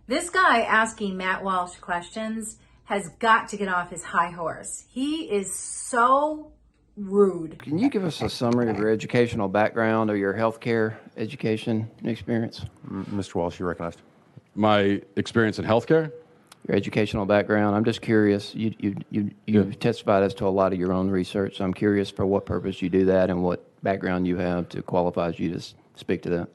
This guy asking Matt Walsh questions has got to get off his high horse. He is so rude. Can you give us a summary of your educational background or your healthcare education experience? Mr. Walsh, you're recognized. My experience in healthcare? Your educational background. I'm just curious. You've testified as to a lot of your own research. So I'm curious for what purpose you do that and what background you have to qualify you to speak to that.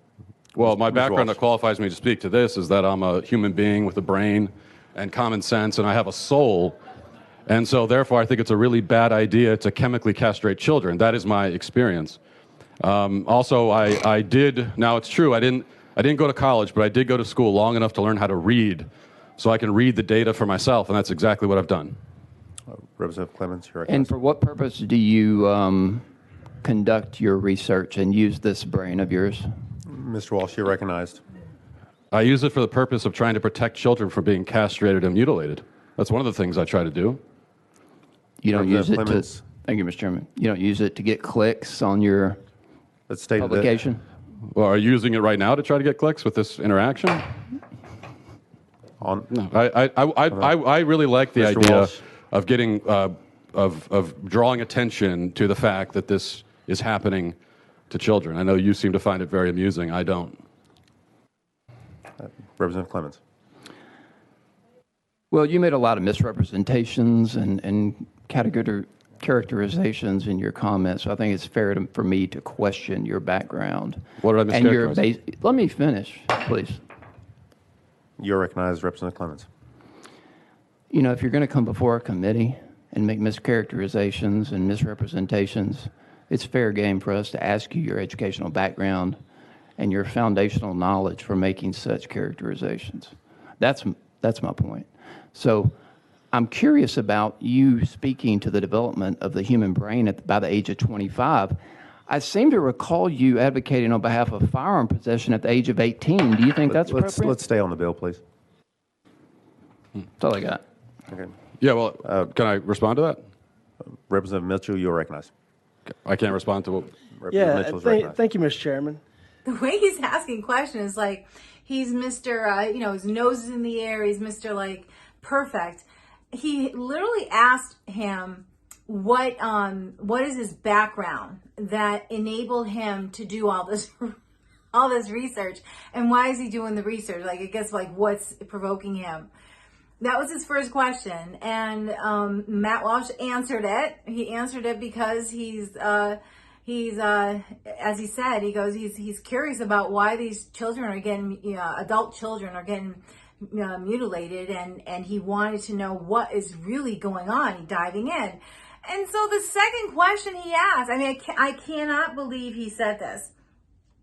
Well, my background Walsh. that qualifies me to speak to this is that I'm a human being with a brain and common sense, and I have a soul. And so, therefore, I think it's a really bad idea to chemically castrate children. That is my experience. Also, I did, now it's true, I didn't go to college, but I did go to school long enough to learn how to read, so I can read the data for myself, and that's exactly what I've done. Representative Clemens, you're And recognized. for what purpose do you conduct your research and use this brain of yours? Mr. Walsh, you're recognized. I use it for the purpose of trying to protect children from being castrated and mutilated. That's one of the things I try to do. You don't use it Clemens. to. Thank you, Mr. Chairman. You don't use it to get clicks on your Let's state that. publication. Well, are you using it right now to try to get clicks with this interaction? On, No, I really like the Mr. idea Walsh. of getting of drawing attention to the fact that this is happening to children. I know you seem to find it very amusing. I don't. Representative Clemens. Well, you made a lot of misrepresentations and characterizations in your comments, so I think it's fair for me to question your background. What did I And your mischaracterize? let me finish, please. You're recognized, Representative Clemens. You know, if you're going to come before a committee and make mischaracterizations and misrepresentations, it's fair game for us to ask you your educational background and your foundational knowledge for making such characterizations. That's my point. So I'm curious about you speaking to the development of the human brain by the age of 25. I seem to recall you advocating on behalf of firearm possession at the age of 18. Do you think that's appropriate? Let's stay on the bill, please. That's all I got. Okay. Yeah, well, can I respond to that? Representative Mitchell, you're recognized. I can't respond to what. Representative Mitchell is recognized. Thank you, Mr. Chairman. The way he's asking questions is like he's Mr. His nose is in the air. He's Mr. like perfect. He literally asked him what is his background that enabled him to do all this research, and why is he doing the research? Like, I guess, like, what's provoking him? That was his first question, and Matt Walsh answered it. He answered it because he's as he said, he goes, he's curious about why these children are getting, adult children are getting mutilated, and he wanted to know what is really going on. He diving in. And so the second question he asked, I mean, I cannot believe he said this.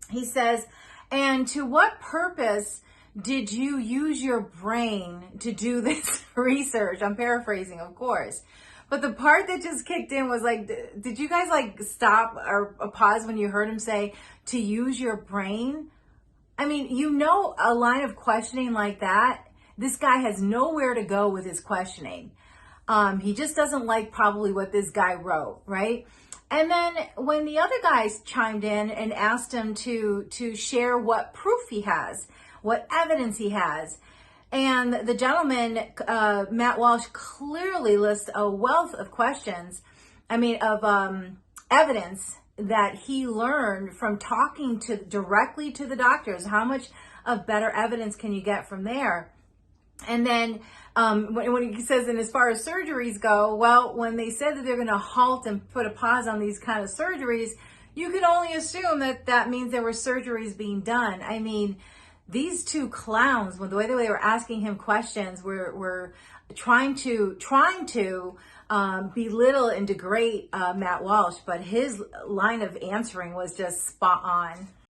He says, and to what purpose did you use your brain to do this research? I'm paraphrasing, of course. But the part that just kicked in was like, did you guys like stop or pause when you heard him say to use your brain? I mean, a line of questioning like that, this guy has nowhere to go with his questioning. He just doesn't like probably what this guy wrote, right? And then when the other guys chimed in and asked him to share what proof he has, what evidence he has, and the gentleman, Matt Walsh, clearly lists a wealth of questions, of evidence that he learned from talking directly to the doctors. How much of better evidence can you get from there? And then when he says, and as far as surgeries go, well, when they said that they're going to halt and put a pause on these kind of surgeries, you can only assume that that means there were surgeries being done. I mean, these two clowns, the way they were asking him questions, were trying to belittle and degrade Matt Walsh, but his line of answering was just spot on.